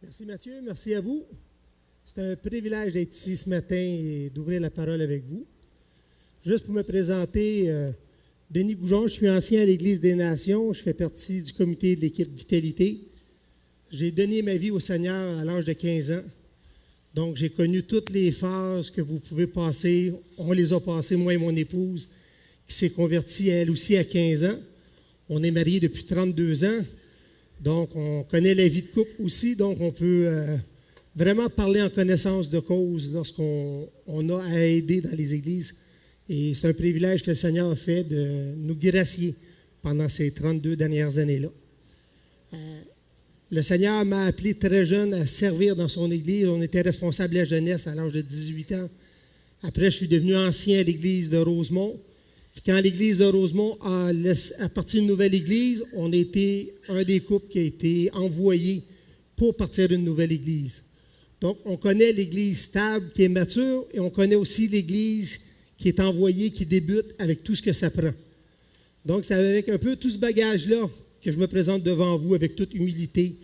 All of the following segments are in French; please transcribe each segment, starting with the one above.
Merci Mathieu, merci à vous. C'est un privilège d'être ici ce matin et d'ouvrir la parole avec vous. Juste pour me présenter, Denis Goujon, je suis ancien à l'Église des Nations, je fais partie du comité de l'équipe Vitalité. J'ai donné ma vie au Seigneur à l'âge de 15 ans. Donc, j'ai connu toutes les phases que vous pouvez passer. On les a passées, moi et mon épouse, qui s'est convertie elle aussi à 15 ans. On est mariés depuis 32 ans. Donc, on connaît la vie de couple aussi. Donc, on peut vraiment parler en connaissance de cause lorsqu'on a à aider dans les églises. Et c'est un privilège que le Seigneur a fait de nous gracier pendant ces 32 dernières années-là. Le Seigneur m'a appelé très jeune à servir dans son église. On était responsable de la jeunesse à l'âge de 18 ans. Après, je suis devenu ancien à l'église de Rosemont. Puis quand l'église de Rosemont a parti d'une nouvelle église, on a été un des couples qui a été envoyé pour partir d'une nouvelle église. Donc, on connaît l'église stable qui est mature et on connaît aussi l'église qui est envoyée, qui débute avec tout ce que ça prend. Donc, c'est avec un peu tout ce bagage-là que je me présente devant vous avec toute humilité.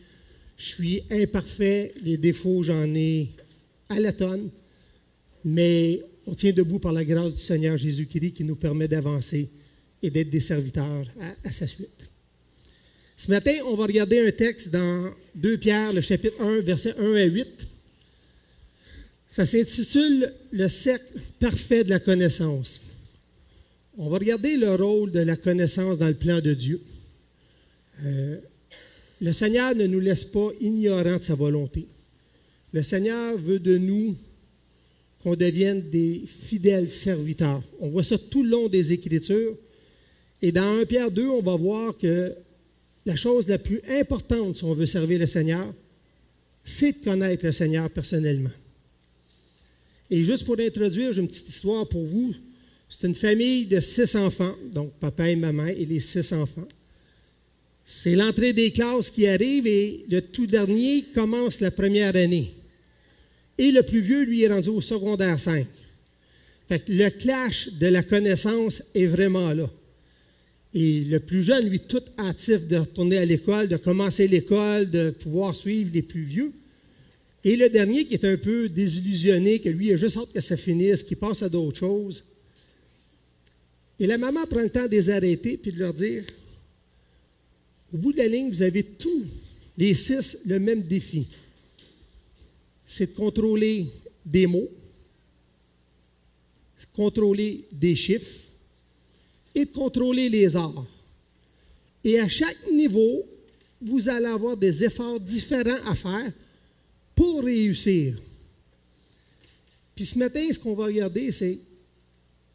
Je suis imparfait, les défauts, j'en ai à la tonne, mais on tient debout par la grâce du Seigneur Jésus-Christ qui nous permet d'avancer et d'être des serviteurs à sa suite. Ce matin, on va regarder un texte dans 2 Pierre, le chapitre 1, versets 1 à 8. Ça s'intitule « Le cercle parfait de la connaissance ». On va regarder le rôle de la connaissance dans le plan de Dieu. Le Seigneur ne nous laisse pas ignorants de sa volonté. Le Seigneur veut de nous qu'on devienne des fidèles serviteurs. On voit ça tout le long des Écritures. Et dans 1 Pierre 2, on va voir que la chose la plus importante si on veut servir le Seigneur, c'est de connaître le Seigneur personnellement. Et juste pour introduire, j'ai une petite histoire pour vous. C'est une famille de 6 enfants, donc papa et maman et les 6 enfants. C'est l'entrée des classes qui arrive et le tout dernier commence la première année. Et le plus vieux, lui, est rendu au secondaire 5. Fait que le clash de la connaissance est vraiment là. Et le plus jeune, lui, tout hâtif de retourner à l'école, de commencer l'école, de pouvoir suivre les plus vieux. Et le dernier qui est un peu désillusionné, que lui, il a juste hâte que ça finisse, qu'il passe à d'autres choses. Et la maman prend le temps de les arrêter puis de leur dire, au bout de la ligne, vous avez tous, les 6, le même défi. C'est de contrôler des mots, contrôler des chiffres et de contrôler les arts. Et à chaque niveau, vous allez avoir des efforts différents à faire pour réussir. Puis ce matin, ce qu'on va regarder, c'est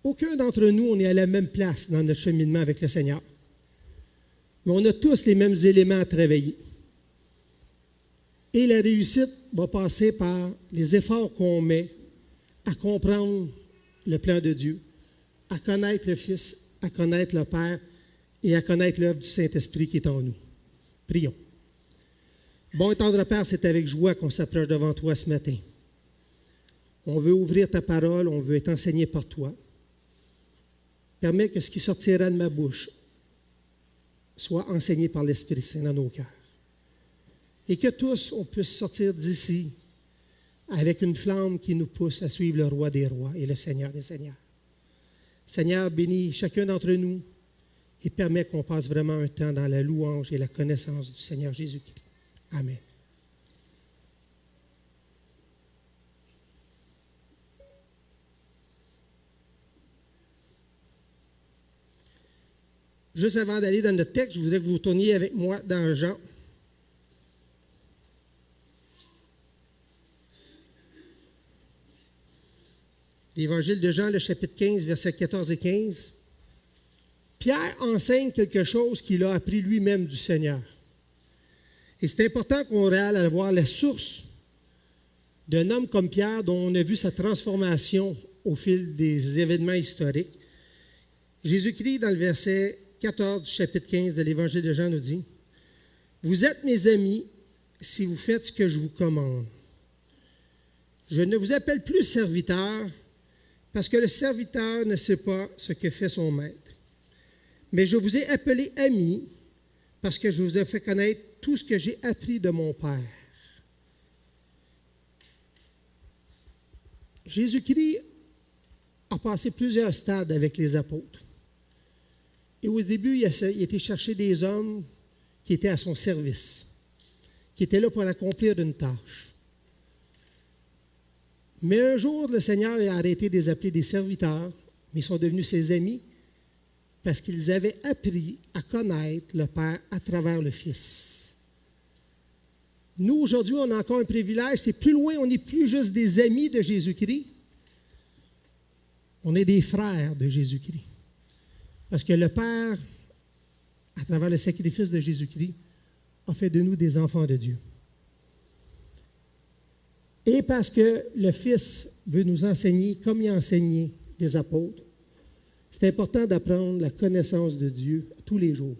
aucun d'entre nous, on est à la même place dans notre cheminement avec le Seigneur. Mais on a tous les mêmes éléments à travailler. Et la réussite va passer par les efforts qu'on met à comprendre le plan de Dieu, à connaître le Fils, à connaître le Père et à connaître l'œuvre du Saint-Esprit qui est en nous. Prions. Bon et tendre Père, c'est avec joie qu'on s'approche devant toi ce matin. On veut ouvrir ta parole, on veut être enseigné par toi. Permets que ce qui sortira de ma bouche soit enseigné par l'Esprit Saint dans nos cœurs. Et que tous, on puisse sortir d'ici avec une flamme qui nous pousse à suivre le Roi des rois et le Seigneur des seigneurs. Seigneur, bénis chacun d'entre nous et permets qu'on passe vraiment un temps dans la louange et la connaissance du Seigneur Jésus-Christ. Amen. Juste avant d'aller dans notre texte, je voudrais que vous tourniez avec moi dans Jean. L'Évangile de Jean, le chapitre 15, versets 14 et 15. Pierre enseigne quelque chose qu'il a appris lui-même du Seigneur. Et c'est important qu'on réalise à voir la source d'un homme comme Pierre dont on a vu sa transformation au fil des événements historiques. Jésus-Christ, dans le verset 14 du chapitre 15 de l'Évangile de Jean, nous dit « Vous êtes mes amis si vous faites ce que je vous commande. Je ne vous appelle plus serviteur parce que le serviteur ne sait pas ce que fait son maître. Mais je vous ai appelé amis parce que je vous ai fait connaître tout ce que j'ai appris de mon Père. Jésus-Christ a passé plusieurs stades avec les apôtres. Et au début, il était chercher des hommes qui étaient à son service, qui étaient là pour accomplir une tâche. Mais un jour, le Seigneur a arrêté de les appeler des serviteurs, mais ils sont devenus ses amis parce qu'ils avaient appris à connaître le Père à travers le Fils. Nous, aujourd'hui, on a encore un privilège, c'est plus loin, on n'est plus juste des amis de Jésus-Christ, on est des frères de Jésus-Christ. Parce que le Père, à travers le sacrifice de Jésus-Christ, a fait de nous des enfants de Dieu. Et parce que le Fils veut nous enseigner, comme il a enseigné les apôtres, c'est important d'apprendre la connaissance de Dieu tous les jours.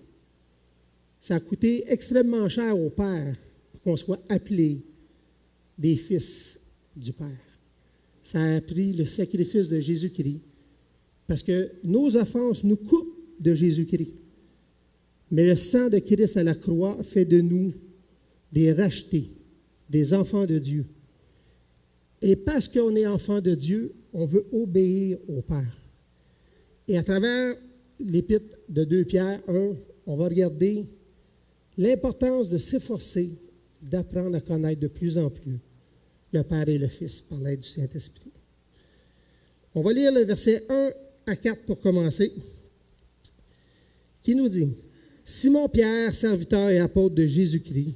Ça a coûté extrêmement cher au Père pour qu'on soit appelé des fils du Père. Ça a pris le sacrifice de Jésus-Christ, parce que nos offenses nous coupent de Jésus-Christ. Mais le sang de Christ à la croix fait de nous des rachetés, des enfants de Dieu. Et parce qu'on est enfant de Dieu, on veut obéir au Père. Et à travers l'épître de 2 Pierre 1, on va regarder l'importance de s'efforcer d'apprendre à connaître de plus en plus le Père et le Fils par l'aide du Saint-Esprit. On va lire le verset 1 à 4 pour commencer, qui nous dit « Simon-Pierre, serviteur et apôtre de Jésus-Christ,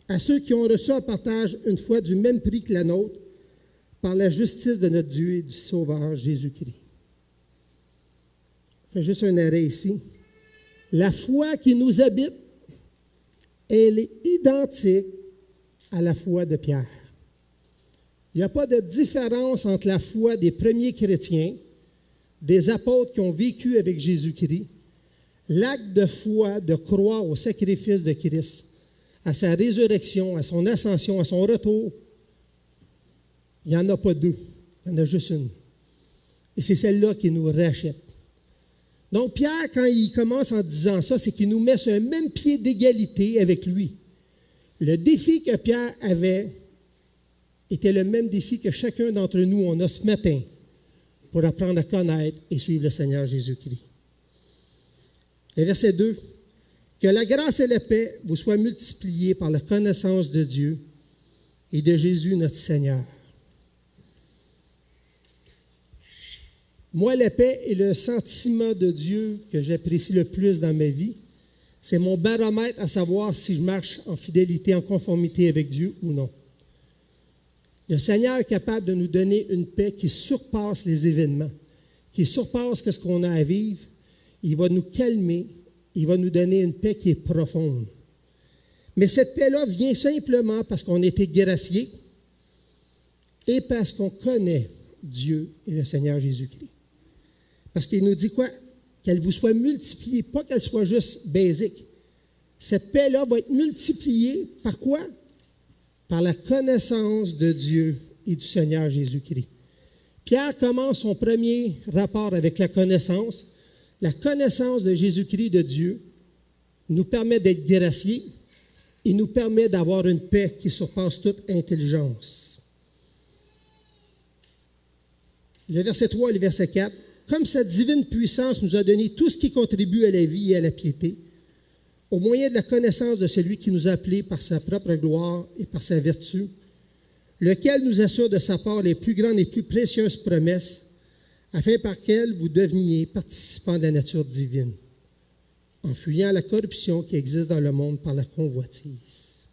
à ceux qui ont reçu en partage une foi du même prix que la nôtre, par la justice de notre Dieu et du Sauveur Jésus-Christ. » Je fais juste un arrêt ici. La foi qui nous habite, elle est identique à la foi de Pierre. Il n'y a pas de différence entre la foi des premiers chrétiens, des apôtres qui ont vécu avec Jésus-Christ, l'acte de foi de croire au sacrifice de Christ, à sa résurrection, à son ascension, à son retour. Il n'y en a pas deux, il y en a juste une. Et c'est celle-là qui nous rachète. Donc Pierre, quand il commence en disant ça, c'est qu'il nous met sur un même pied d'égalité avec lui. Le défi que Pierre avait était le même défi que chacun d'entre nous, on a ce matin pour apprendre à connaître et suivre le Seigneur Jésus-Christ. Le verset 2, « Que la grâce et la paix vous soient multipliées par la connaissance de Dieu et de Jésus notre Seigneur. » Moi, la paix est le sentiment de Dieu que j'apprécie le plus dans ma vie. C'est mon baromètre à savoir si je marche en fidélité, en conformité avec Dieu ou non. Le Seigneur est capable de nous donner une paix qui surpasse les événements, qui surpasse ce qu'on a à vivre. Il va nous calmer, il va nous donner une paix qui est profonde. Mais cette paix-là vient simplement parce qu'on a été graciés et parce qu'on connaît Dieu et le Seigneur Jésus-Christ. Parce qu'il nous dit quoi? Qu'elle vous soit multipliée, pas qu'elle soit juste basique. Cette paix-là va être multipliée par quoi? Par la connaissance de Dieu et du Seigneur Jésus-Christ. Pierre commence son premier rapport avec la connaissance. La connaissance de Jésus-Christ, de Dieu, nous permet d'être graciés et nous permet d'avoir une paix qui surpasse toute intelligence. Le verset 3 et le verset 4. Comme sa divine puissance nous a donné tout ce qui contribue à la vie et à la piété, au moyen de la connaissance de celui qui nous a appelés par sa propre gloire et par sa vertu, lequel nous assure de sa part les plus grandes et plus précieuses promesses, afin par lesquelles vous deveniez participants de la nature divine, en fuyant la corruption qui existe dans le monde par la convoitise.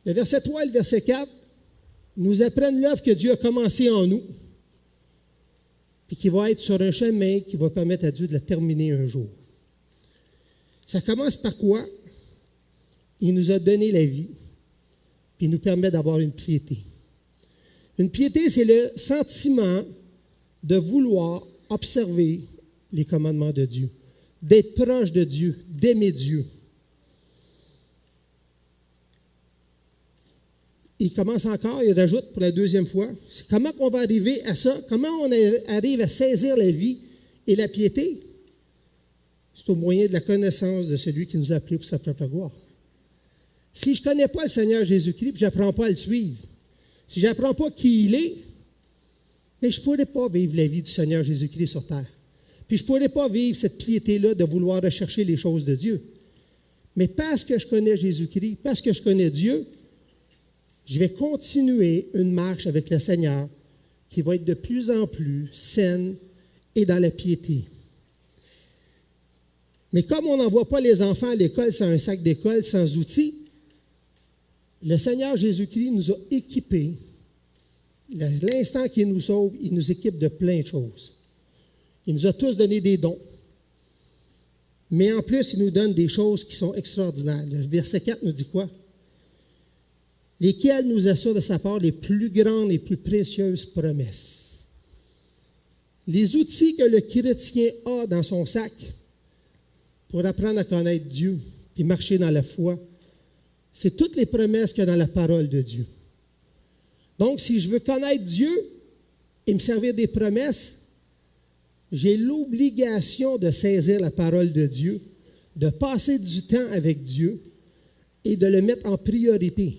Le verset 3 et le verset 4 nous apprennent l'œuvre que Dieu a commencée en nous, et qui va être sur un chemin qui va permettre à Dieu de la terminer un jour. Ça commence par quoi? Il nous a donné la vie, puis il nous permet d'avoir une piété. Une piété, c'est le sentiment de vouloir observer les commandements de Dieu, d'être proche de Dieu, d'aimer Dieu. Il commence encore, il rajoute pour la deuxième fois, comment on va arriver à ça? Comment on arrive à saisir la vie et la piété? C'est au moyen de la connaissance de celui qui nous a appelés pour sa propre gloire. Si je ne connais pas le Seigneur Jésus-Christ, je n'apprends pas à le suivre. Si je n'apprends pas qui il est, Mais je ne pourrais pas vivre la vie du Seigneur Jésus-Christ sur terre. Puis je ne pourrais pas vivre cette piété-là de vouloir rechercher les choses de Dieu. Mais parce que je connais Jésus-Christ, parce que je connais Dieu, je vais continuer une marche avec le Seigneur qui va être de plus en plus saine et dans la piété. Mais comme on n'envoie pas les enfants à l'école sans un sac d'école, sans outils, le Seigneur Jésus-Christ nous a équipés. L'instant qu'il nous sauve, il nous équipe de plein de choses. Il nous a tous donné des dons. Mais en plus, il nous donne des choses qui sont extraordinaires. Le verset 4 nous dit quoi? Lesquelles nous assurent de sa part les plus grandes et plus précieuses promesses. Les outils que le chrétien a dans son sac pour apprendre à connaître Dieu et marcher dans la foi, c'est toutes les promesses qu'il y a dans la parole de Dieu. Donc, si je veux connaître Dieu et me servir des promesses, j'ai l'obligation de saisir la parole de Dieu, de passer du temps avec Dieu et de le mettre en priorité.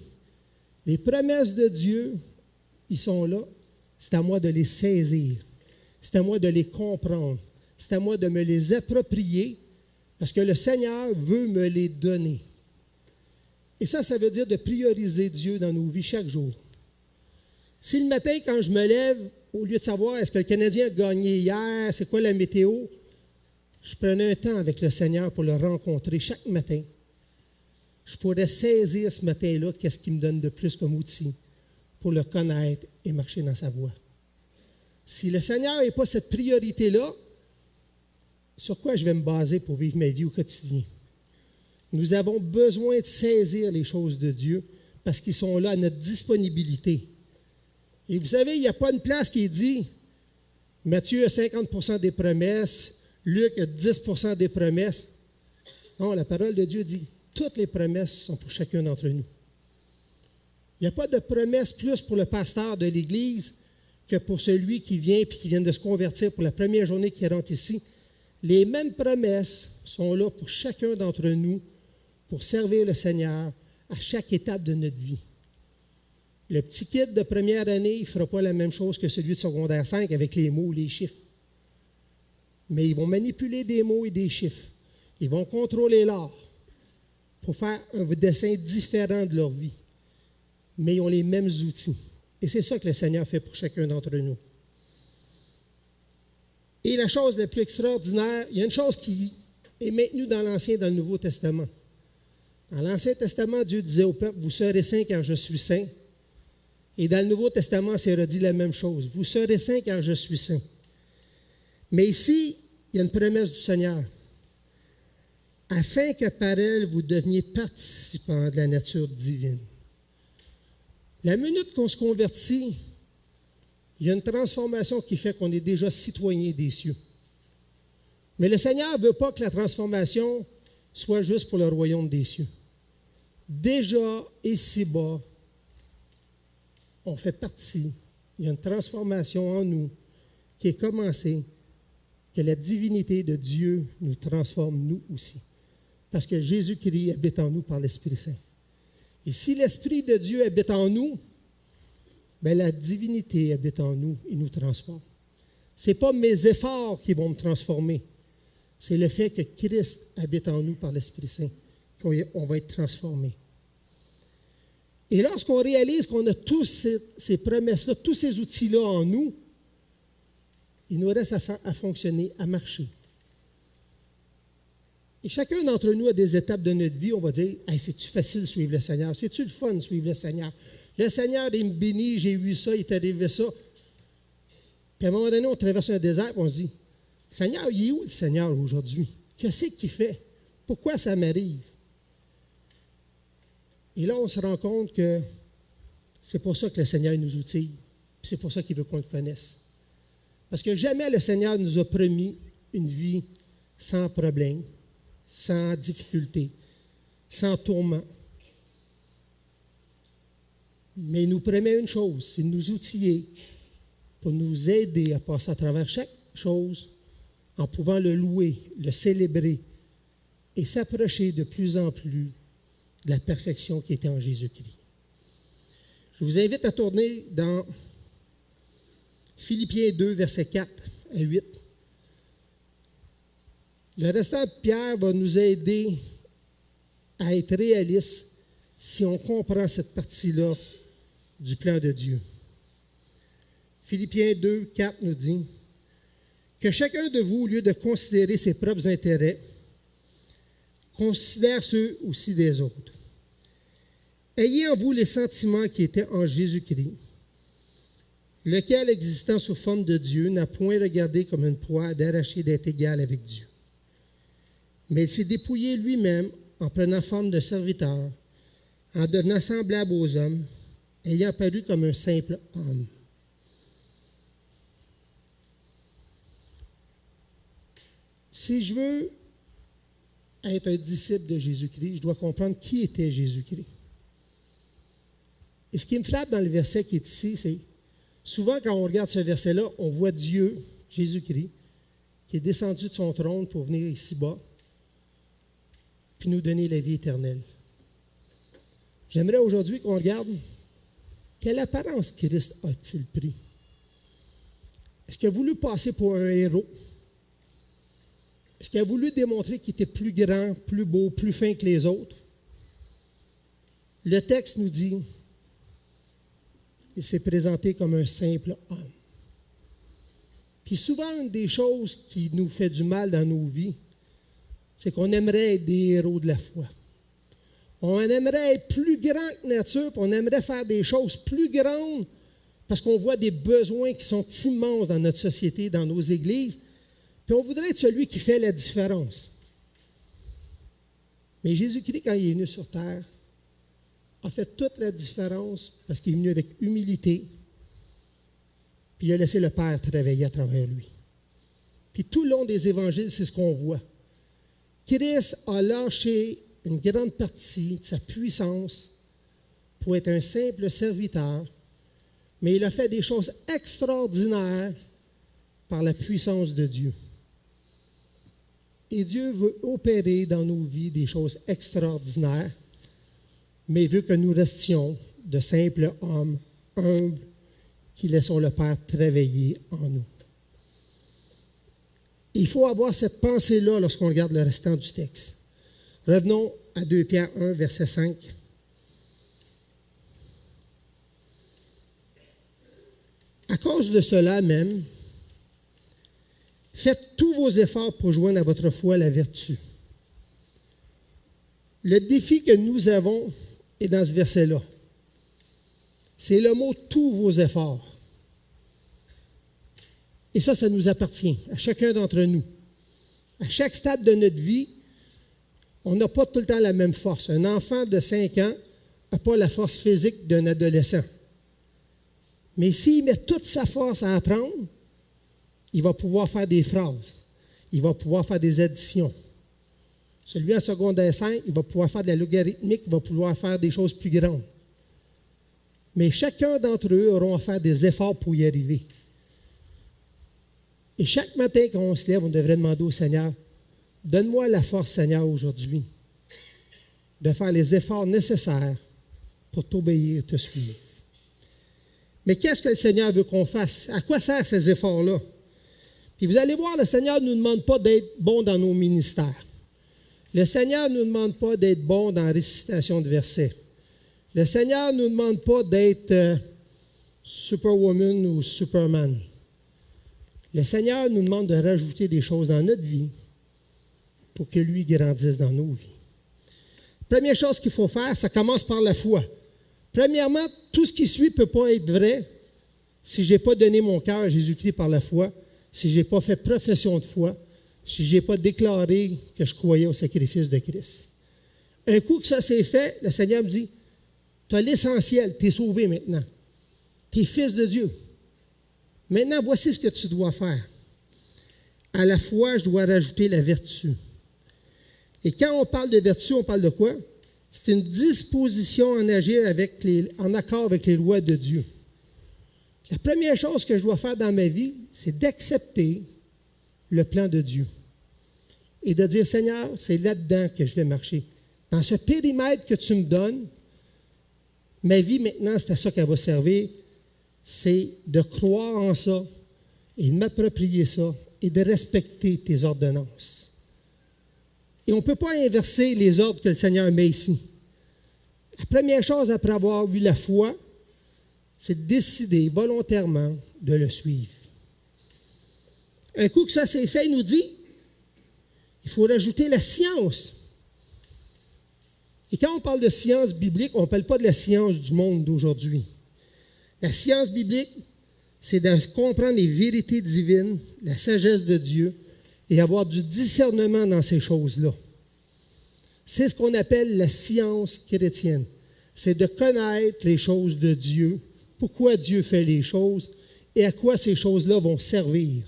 Les promesses de Dieu, ils sont là. C'est à moi de les saisir. C'est à moi de les comprendre. C'est à moi de me les approprier parce que le Seigneur veut me les donner. Et ça veut dire de prioriser Dieu dans nos vies chaque jour. Si le matin, quand je me lève, au lieu de savoir est-ce que le Canadien a gagné hier, c'est quoi la météo, je prenais un temps avec le Seigneur pour le rencontrer chaque matin. Je pourrais saisir ce matin-là qu'est-ce qu'il me donne de plus comme outil pour le connaître et marcher dans sa voie. Si le Seigneur n'est pas cette priorité-là, sur quoi je vais me baser pour vivre ma vie au quotidien? Nous avons besoin de saisir les choses de Dieu parce qu'ils sont là à notre disponibilité. Et vous savez, il n'y a pas une place qui dit Matthieu a 50% des promesses, Luc a 10% des promesses. Non, la parole de Dieu dit toutes les promesses sont pour chacun d'entre nous. Il n'y a pas de promesse plus pour le pasteur de l'Église que pour celui qui vient et qui vient de se convertir pour la première journée qui rentre ici. Les mêmes promesses sont là pour chacun d'entre nous pour servir le Seigneur à chaque étape de notre vie. Le petit kid de première année, il ne fera pas la même chose que celui de secondaire 5 avec les mots, les chiffres. Mais ils vont manipuler des mots et des chiffres. Ils vont contrôler l'art pour faire un dessin différent de leur vie. Mais ils ont les mêmes outils. Et c'est ça que le Seigneur fait pour chacun d'entre nous. Et la chose la plus extraordinaire, il y a une chose qui est maintenue dans l'Ancien et dans le Nouveau Testament. Dans l'Ancien Testament, Dieu disait au peuple, « Vous serez saints car je suis saint. » Et dans le Nouveau Testament, c'est redit la même chose. « Vous serez saints car je suis saint. » Mais ici, il y a une promesse du Seigneur. « Afin que par elle, vous deveniez participants de la nature divine. » La minute qu'on se convertit, il y a une transformation qui fait qu'on est déjà citoyen des cieux. Mais le Seigneur ne veut pas que la transformation soit juste pour le royaume des cieux. Déjà, ici-bas, on fait partie. Il y a une transformation en nous qui est commencée, que la divinité de Dieu nous transforme, nous aussi. Parce que Jésus-Christ habite en nous par l'Esprit Saint. Et si l'Esprit de Dieu habite en nous, bien, la divinité habite en nous et nous transforme. Ce n'est pas mes efforts qui vont me transformer. C'est le fait que Christ habite en nous par l'Esprit Saint qu'on va être transformé. Et lorsqu'on réalise qu'on a tous ces promesses-là, tous ces outils-là en nous, il nous reste à fonctionner, à marcher. Et chacun d'entre nous a des étapes de notre vie, on va dire, hey, c'est-tu facile de suivre le Seigneur? C'est-tu le fun de suivre le Seigneur? Le Seigneur, il me bénit, j'ai eu ça, il est arrivé ça. Puis à un moment donné, on traverse un désert et on se dit, Seigneur, il est où le Seigneur aujourd'hui? Qu'est-ce qu'il fait? Pourquoi ça m'arrive? Et là, on se rend compte que c'est pour ça que le Seigneur nous outille. Puis c'est pour ça qu'il veut qu'on le connaisse. Parce que jamais le Seigneur nous a promis une vie sans problème, sans difficulté, sans tourment. Mais il nous promet une chose, c'est de nous outiller pour nous aider à passer à travers chaque chose en pouvant le louer, le célébrer et s'approcher de plus en plus de la perfection qui était en Jésus-Christ. Je vous invite à tourner dans Philippiens 2, versets 4 à 8. Le restant de Pierre va nous aider à être réalistes si on comprend cette partie-là du plan de Dieu. Philippiens 2, 4 nous dit que chacun de vous, au lieu de considérer ses propres intérêts, considère ceux aussi des autres. Ayez en vous les sentiments qui étaient en Jésus-Christ, lequel, existant sous forme de Dieu, n'a point regardé comme une proie d'arracher d'être égal avec Dieu. Mais il s'est dépouillé lui-même en prenant forme de serviteur, en devenant semblable aux hommes, ayant paru comme un simple homme. Si je veux être un disciple de Jésus-Christ, je dois comprendre qui était Jésus-Christ. Et ce qui me frappe dans le verset qui est ici, c'est souvent quand on regarde ce verset-là, on voit Dieu, Jésus-Christ, qui est descendu de son trône pour venir ici-bas, puis nous donner la vie éternelle. J'aimerais aujourd'hui qu'on regarde quelle apparence Christ a-t-il pris. Est-ce qu'il a voulu passer pour un héros? Est-ce qu'il a voulu démontrer qu'il était plus grand, plus beau, plus fin que les autres? Le texte nous dit qu'il s'est présenté comme un simple homme. Puis souvent, une des choses qui nous fait du mal dans nos vies, c'est qu'on aimerait être des héros de la foi. On aimerait être plus grand que nature, puis on aimerait faire des choses plus grandes parce qu'on voit des besoins qui sont immenses dans notre société, dans nos églises, puis on voudrait être celui qui fait la différence. Mais Jésus-Christ, quand il est venu sur terre, a fait toute la différence parce qu'il est venu avec humilité, puis il a laissé le Père travailler à travers lui. Puis tout le long des évangiles, c'est ce qu'on voit. Christ a lâché une grande partie de sa puissance pour être un simple serviteur, mais il a fait des choses extraordinaires par la puissance de Dieu. Et Dieu veut opérer dans nos vies des choses extraordinaires, mais il veut que nous restions de simples hommes humbles qui laissons le Père travailler en nous. Il faut avoir cette pensée-là lorsqu'on regarde le restant du texte. Revenons à 2 Pierre 1, verset 5. À cause de cela même, faites tous vos efforts pour joindre à votre foi la vertu. Le défi que nous avons est dans ce verset-là. C'est le mot « tous vos efforts ». Et ça nous appartient, à chacun d'entre nous. À chaque stade de notre vie, on n'a pas tout le temps la même force. Un enfant de 5 ans n'a pas la force physique d'un adolescent. Mais s'il met toute sa force à apprendre, il va pouvoir faire des phrases. Il va pouvoir faire des additions. Celui en secondaire 5, il va pouvoir faire de la logarithmique, il va pouvoir faire des choses plus grandes. Mais chacun d'entre eux auront à faire des efforts pour y arriver. Et chaque matin, quand on se lève, on devrait demander au Seigneur, donne-moi la force, Seigneur, aujourd'hui, de faire les efforts nécessaires pour t'obéir et te suivre. Mais qu'est-ce que le Seigneur veut qu'on fasse? À quoi servent ces efforts-là? Puis vous allez voir, le Seigneur ne nous demande pas d'être bon dans nos ministères. Le Seigneur ne nous demande pas d'être bon dans la récitation de versets. Le Seigneur ne nous demande pas d'être Superwoman ou Superman. Le Seigneur nous demande de rajouter des choses dans notre vie pour que lui grandisse dans nos vies. Première chose qu'il faut faire, ça commence par la foi. Premièrement, tout ce qui suit ne peut pas être vrai si je n'ai pas donné mon cœur à Jésus-Christ par la foi, si je n'ai pas fait profession de foi, si je n'ai pas déclaré que je croyais au sacrifice de Christ. Un coup que ça s'est fait, le Seigneur me dit, tu as l'essentiel, tu es sauvé maintenant. Tu es fils de Dieu. Maintenant, voici ce que tu dois faire. À la foi, je dois rajouter la vertu. Et quand on parle de vertu, on parle de quoi? C'est une disposition en agir en accord avec les lois de Dieu. La première chose que je dois faire dans ma vie, c'est d'accepter le plan de Dieu. Et de dire, Seigneur, c'est là-dedans que je vais marcher. Dans ce périmètre que tu me donnes, ma vie maintenant, c'est à ça qu'elle va servir. c'est de croire en ça et de m'approprier ça et de respecter tes ordonnances. Et on ne peut pas inverser les ordres que le Seigneur met ici. La première chose après avoir eu la foi, c'est de décider volontairement de le suivre. Un coup que ça s'est fait, il nous dit, il faut rajouter la science. Et quand on parle de science biblique, on ne parle pas de la science du monde d'aujourd'hui. La science biblique, c'est de comprendre les vérités divines, la sagesse de Dieu, et avoir du discernement dans ces choses-là. C'est ce qu'on appelle la science chrétienne. C'est de connaître les choses de Dieu, pourquoi Dieu fait les choses et à quoi ces choses-là vont servir.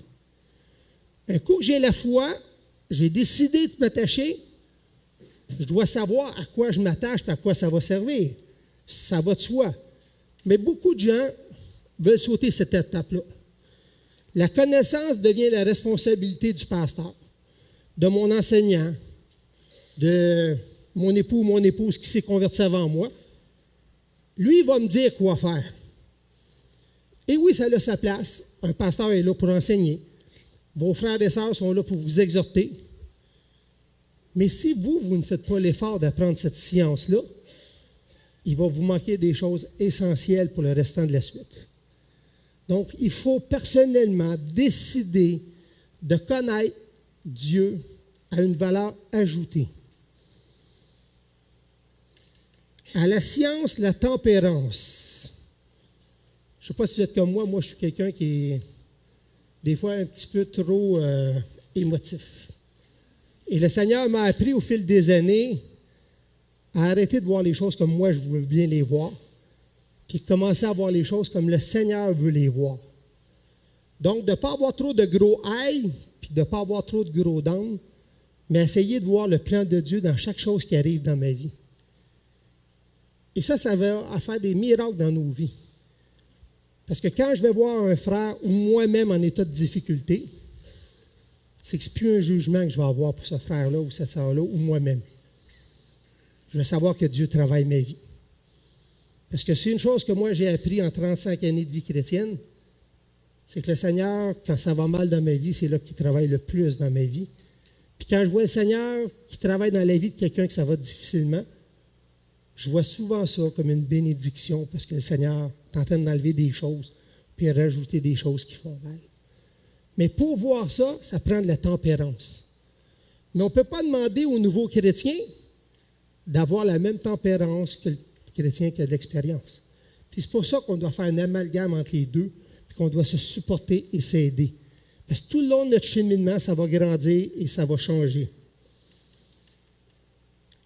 Un coup que j'ai la foi, j'ai décidé de m'attacher, je dois savoir à quoi je m'attache et à quoi ça va servir. Ça va de soi. Mais beaucoup de gens veulent sauter cette étape-là. La connaissance devient la responsabilité du pasteur, de mon enseignant, de mon époux ou mon épouse qui s'est converti avant moi. Lui, il va me dire quoi faire. Et oui, ça a sa place. Un pasteur est là pour enseigner. Vos frères et sœurs sont là pour vous exhorter. Mais si vous ne faites pas l'effort d'apprendre cette science-là, il va vous manquer des choses essentielles pour le restant de la suite. Donc, il faut personnellement décider de connaître Dieu à une valeur ajoutée. À la science, la tempérance. Je ne sais pas si vous êtes comme moi je suis quelqu'un qui est des fois un petit peu trop émotif. Et le Seigneur m'a appris au fil des années à arrêter de voir les choses comme moi je veux bien les voir, puis commencer à voir les choses comme le Seigneur veut les voir. Donc, de ne pas avoir trop de gros aïe, puis de ne pas avoir trop de gros down, mais essayer de voir le plan de Dieu dans chaque chose qui arrive dans ma vie. Et ça va faire des miracles dans nos vies. Parce que quand je vais voir un frère ou moi-même en état de difficulté, c'est que ce n'est plus un jugement que je vais avoir pour ce frère-là ou cette sœur-là ou moi-même. Je vais savoir que Dieu travaille ma vie. Parce que c'est une chose que moi j'ai appris en 35 années de vie chrétienne, c'est que le Seigneur, quand ça va mal dans ma vie, c'est là qu'il travaille le plus dans ma vie. Puis quand je vois le Seigneur qui travaille dans la vie de quelqu'un que ça va difficilement, je vois souvent ça comme une bénédiction parce que le Seigneur est en train d'enlever des choses puis rajouter des choses qui font mal. Mais pour voir ça, ça prend de la tempérance. Mais on ne peut pas demander aux nouveaux chrétiens d'avoir la même tempérance que le chrétien qui a de l'expérience. Puis c'est pour ça qu'on doit faire un amalgame entre les deux, puis qu'on doit se supporter et s'aider. Parce que tout le long de notre cheminement, ça va grandir et ça va changer.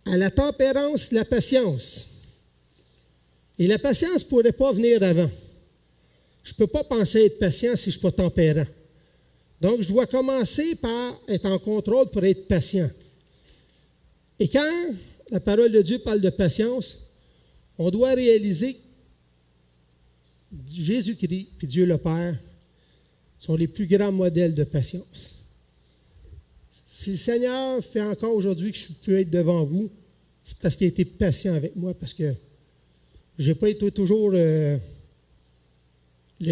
À la tempérance, la patience. Et la patience ne pourrait pas venir avant. Je ne peux pas penser être patient si je ne suis pas tempérant. Donc, je dois commencer par être en contrôle pour être patient. Et quand la parole de Dieu parle de patience, on doit réaliser que Jésus-Christ et Dieu le Père sont les plus grands modèles de patience. Si le Seigneur fait encore aujourd'hui que je peux être devant vous, c'est parce qu'il a été patient avec moi, parce que je n'ai pas été toujours le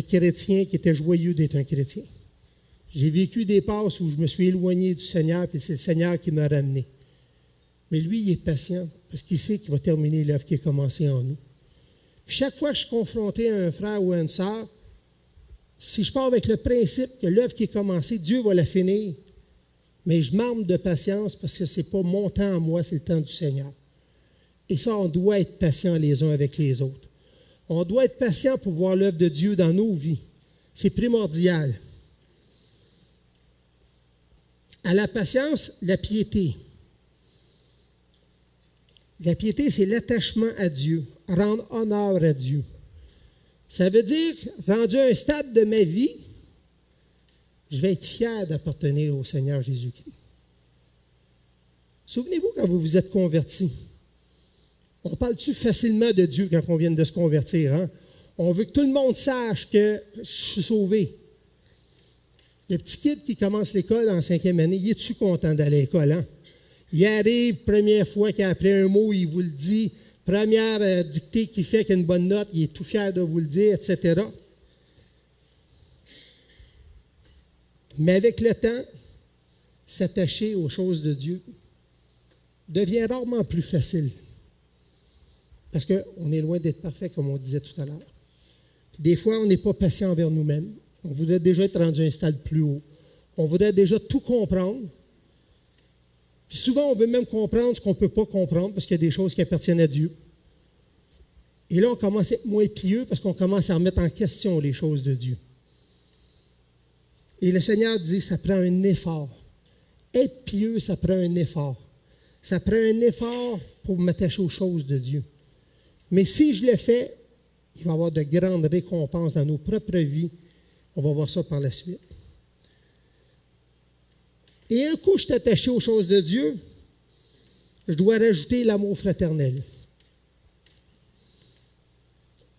chrétien qui était joyeux d'être un chrétien. J'ai vécu des passes où je me suis éloigné du Seigneur, puis c'est le Seigneur qui m'a ramené. Mais lui, il est patient, parce qu'il sait qu'il va terminer l'œuvre qui a commencé en nous. Puis chaque fois que je suis confronté à un frère ou à une sœur, si je pars avec le principe que l'œuvre qui est commencée, Dieu va la finir, mais je m'arme de patience parce que ce n'est pas mon temps à moi, c'est le temps du Seigneur. Et ça, on doit être patient les uns avec les autres. On doit être patient pour voir l'œuvre de Dieu dans nos vies. C'est primordial. À la patience, la piété. La piété, c'est l'attachement à Dieu, rendre honneur à Dieu. Ça veut dire, rendu à un stade de ma vie, je vais être fier d'appartenir au Seigneur Jésus-Christ. Souvenez-vous quand vous vous êtes convertis. On parle-tu facilement de Dieu quand on vient de se convertir? Hein? On veut que tout le monde sache que je suis sauvé. Le petit kid qui commence l'école en 5e année, il est-tu content d'aller à l'école? Hein? Il arrive, première fois qu'après un mot, il vous le dit. Première dictée qu'il fait avec une bonne note, il est tout fier de vous le dire, etc. Mais avec le temps, s'attacher aux choses de Dieu devient rarement plus facile. Parce qu'on est loin d'être parfait, comme on disait tout à l'heure. Puis des fois, on n'est pas patient envers nous-mêmes. On voudrait déjà être rendu à un stade plus haut. On voudrait déjà tout comprendre. Puis souvent, on veut même comprendre ce qu'on ne peut pas comprendre parce qu'il y a des choses qui appartiennent à Dieu. Et là, on commence à être moins pieux parce qu'on commence à remettre en question les choses de Dieu. Et le Seigneur dit, ça prend un effort. Être pieux, ça prend un effort. Ça prend un effort pour m'attacher aux choses de Dieu. Mais si je le fais, il va y avoir de grandes récompenses dans nos propres vies. On va voir ça par la suite. Et un coup, je suis attaché aux choses de Dieu, je dois rajouter l'amour fraternel.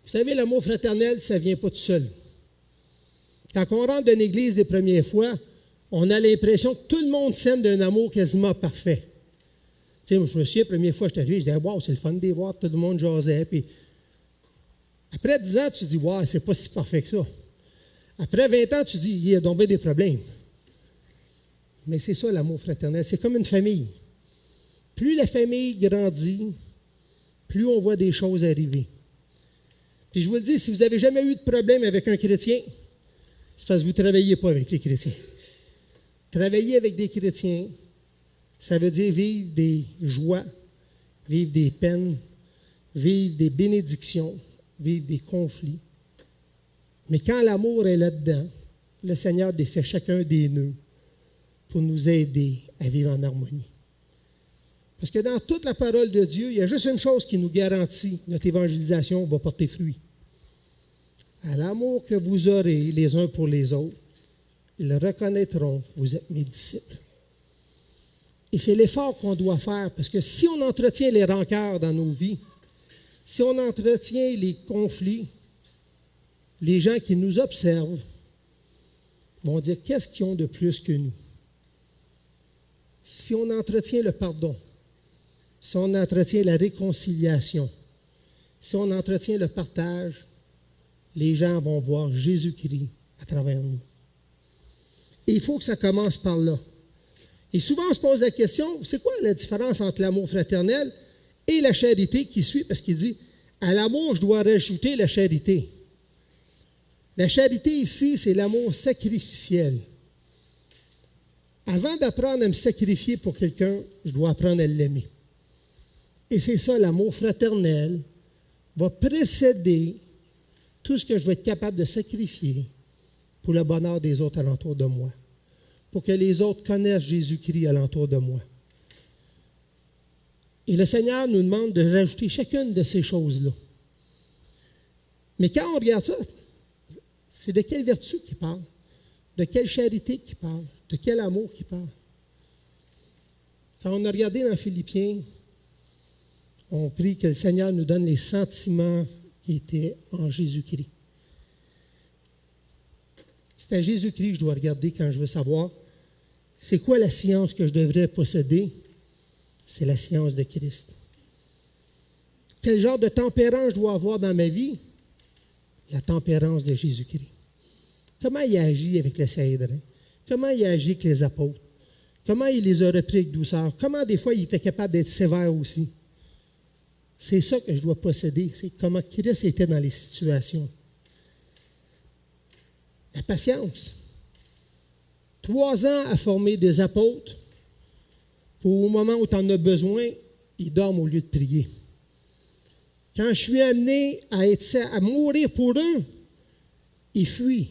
Vous savez, l'amour fraternel, ça ne vient pas tout seul. Quand on rentre dans l'église les premières fois, on a l'impression que tout le monde s'aime d'un amour quasiment parfait. Tu sais, je me souviens, la première fois que je suis arrivé, je disais, wow, c'est le fun de les voir, tout le monde jasait. Puis, après 10 ans, tu te dis, wow, c'est pas si parfait que ça. Après 20 ans, tu te dis, il y a donc bien des problèmes. Mais c'est ça l'amour fraternel, c'est comme une famille. Plus la famille grandit, plus on voit des choses arriver. Puis je vous le dis, si vous n'avez jamais eu de problème avec un chrétien, c'est parce que vous ne travaillez pas avec les chrétiens. Travailler avec des chrétiens, ça veut dire vivre des joies, vivre des peines, vivre des bénédictions, vivre des conflits. Mais quand l'amour est là-dedans, le Seigneur défait chacun des nœuds pour nous aider à vivre en harmonie. Parce que dans toute la parole de Dieu, il y a juste une chose qui nous garantit que notre évangélisation va porter fruit. À l'amour que vous aurez les uns pour les autres, ils reconnaîtront que vous êtes mes disciples. Et c'est l'effort qu'on doit faire, parce que si on entretient les rancœurs dans nos vies, si on entretient les conflits, les gens qui nous observent vont dire qu'est-ce qu'ils ont de plus que nous. Si on entretient le pardon, si on entretient la réconciliation, si on entretient le partage, les gens vont voir Jésus-Christ à travers nous. Et il faut que ça commence par là. Et souvent, on se pose la question, c'est quoi la différence entre l'amour fraternel et la charité qui suit? Parce qu'il dit, à l'amour, je dois rajouter la charité. La charité ici, c'est l'amour sacrificiel. Avant d'apprendre à me sacrifier pour quelqu'un, je dois apprendre à l'aimer. Et c'est ça, l'amour fraternel va précéder tout ce que je vais être capable de sacrifier pour le bonheur des autres alentour de moi, pour que les autres connaissent Jésus-Christ alentour de moi. Et le Seigneur nous demande de rajouter chacune de ces choses-là. Mais quand on regarde ça, c'est de quelle vertu qu'il parle, de quelle charité qu'il parle, de quel amour qu'il parle. Quand on a regardé dans Philippiens, on prie que le Seigneur nous donne les sentiments qui étaient en Jésus-Christ. C'est à Jésus-Christ que je dois regarder quand je veux savoir c'est quoi la science que je devrais posséder. C'est la science de Christ. Quel genre de tempérance je dois avoir dans ma vie? La tempérance de Jésus-Christ. Comment il agit avec le Sanhédrin? Comment il agit avec les apôtres? Comment il les a repris avec douceur? Comment des fois il était capable d'être sévère aussi? C'est ça que je dois posséder. C'est comment Christ était dans les situations. La patience. 3 ans à former des apôtres pour au moment où tu en as besoin, ils dorment au lieu de prier. Quand je suis amené à mourir pour eux, ils fuient.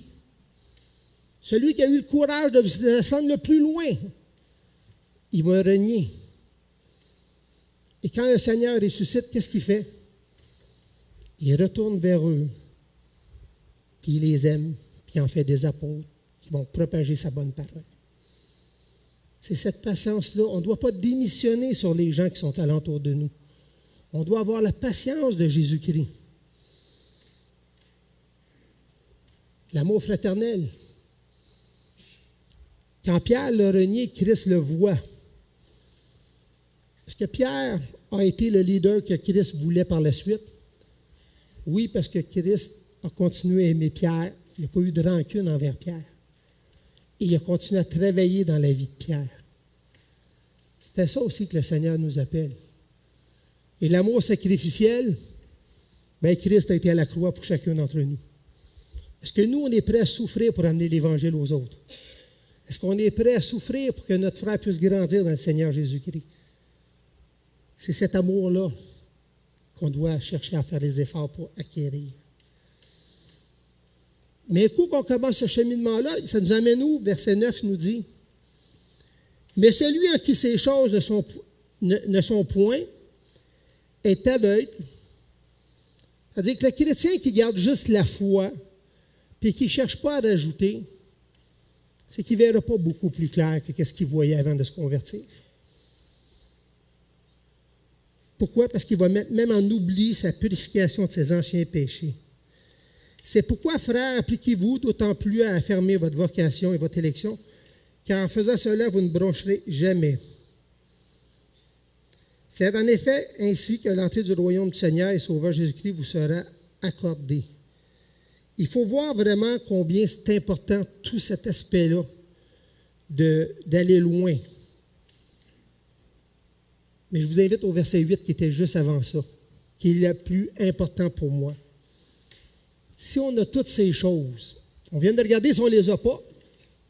Celui qui a eu le courage de descendre le plus loin, il m'a renié. Et quand le Seigneur ressuscite, qu'est-ce qu'il fait? Il retourne vers eux, puis il les aime, puis il en fait des apôtres qui vont propager sa bonne parole. C'est cette patience-là. On ne doit pas démissionner sur les gens qui sont alentour de nous. On doit avoir la patience de Jésus-Christ. L'amour fraternel. Quand Pierre l'a renié, Christ le voit. Est-ce que Pierre a été le leader que Christ voulait par la suite? Oui, parce que Christ a continué à aimer Pierre. Il n'y a pas eu de rancune envers Pierre. Et il a continué à travailler dans la vie de Pierre. C'était ça aussi que le Seigneur nous appelle. Et l'amour sacrificiel, bien, Christ a été à la croix pour chacun d'entre nous. Est-ce que nous, on est prêts à souffrir pour amener l'Évangile aux autres? Est-ce qu'on est prêt à souffrir pour que notre frère puisse grandir dans le Seigneur Jésus-Christ? C'est cet amour-là qu'on doit chercher à faire des efforts pour acquérir. Mais un coup qu'on commence ce cheminement-là, ça nous amène où? Verset 9 nous dit, « Mais celui en qui ces choses ne sont point est aveugle. » C'est-à-dire que le chrétien qui garde juste la foi puis qui ne cherche pas à rajouter, c'est qu'il ne verra pas beaucoup plus clair que ce qu'il voyait avant de se convertir. Pourquoi? Parce qu'il va mettre même en oubli sa purification de ses anciens péchés. C'est pourquoi, frères, appliquez-vous d'autant plus à affirmer votre vocation et votre élection, car en faisant cela, vous ne broncherez jamais. C'est en effet ainsi que l'entrée du royaume du Seigneur et Sauveur Jésus-Christ vous sera accordée. Il faut voir vraiment combien c'est important tout cet aspect-là d'aller loin. Mais je vous invite au verset 8 qui était juste avant ça, qui est le plus important pour moi. Si on a toutes ces choses, on vient de regarder si on ne les a pas,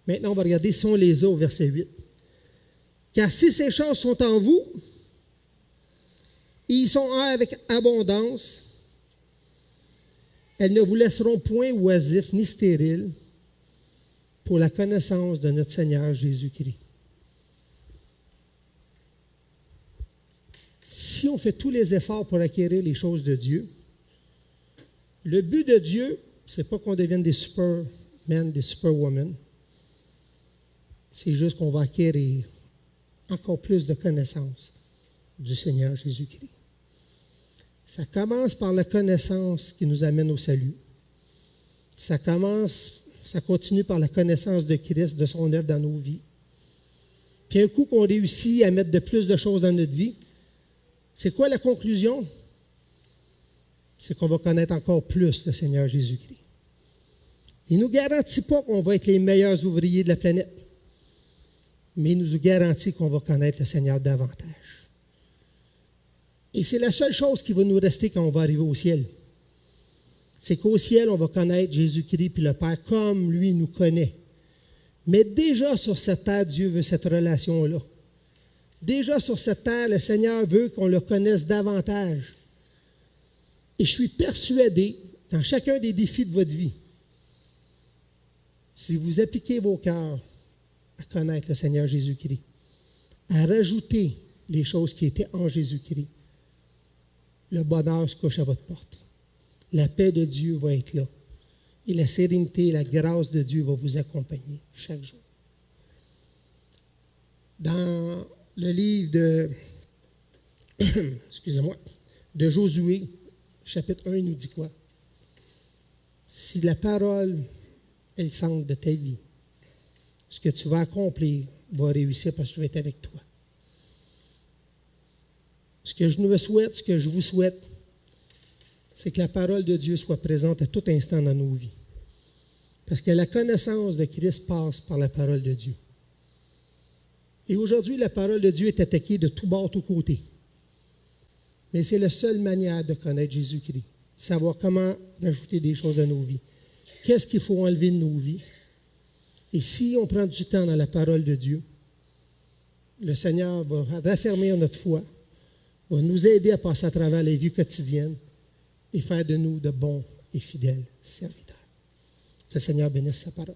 maintenant on va regarder si on les a au verset 8. Car si ces choses sont en vous, et ils sont avec abondance, elles ne vous laisseront point oisifs ni stériles pour la connaissance de notre Seigneur Jésus-Christ. Si on fait tous les efforts pour acquérir les choses de Dieu, le but de Dieu, ce n'est pas qu'on devienne des supermen, des superwomen. C'est juste qu'on va acquérir encore plus de connaissances du Seigneur Jésus-Christ. Ça commence par la connaissance qui nous amène au salut. Ça continue par la connaissance de Christ, de son œuvre dans nos vies. Puis un coup qu'on réussit à mettre de plus de choses dans notre vie, c'est quoi la conclusion? C'est qu'on va connaître encore plus le Seigneur Jésus-Christ. Il ne nous garantit pas qu'on va être les meilleurs ouvriers de la planète, mais il nous garantit qu'on va connaître le Seigneur davantage. Et c'est la seule chose qui va nous rester quand on va arriver au ciel. C'est qu'au ciel, on va connaître Jésus-Christ puis le Père comme lui nous connaît. Mais déjà sur cette terre, Dieu veut cette relation-là. Déjà sur cette terre, le Seigneur veut qu'on le connaisse davantage. Et je suis persuadé, dans chacun des défis de votre vie, si vous appliquez vos cœurs à connaître le Seigneur Jésus-Christ, à rajouter les choses qui étaient en Jésus-Christ, le bonheur se couche à votre porte. La paix de Dieu va être là. Et la sérénité, la grâce de Dieu va vous accompagner chaque jour. Dans le livre de Josué, chapitre 1, il nous dit quoi? Si la parole est le centre de ta vie, ce que tu vas accomplir va réussir parce que je vais être avec toi. Ce que je me souhaite, ce que je vous souhaite, c'est que la parole de Dieu soit présente à tout instant dans nos vies. Parce que la connaissance de Christ passe par la parole de Dieu. Et aujourd'hui, la parole de Dieu est attaquée de tous bords, tous côtés. Mais c'est la seule manière de connaître Jésus-Christ, de savoir comment rajouter des choses à nos vies. Qu'est-ce qu'il faut enlever de nos vies? Et si on prend du temps dans la parole de Dieu, le Seigneur va raffermir notre foi, va nous aider à passer à travers les vies quotidiennes et faire de nous de bons et fidèles serviteurs. Que le Seigneur bénisse sa parole.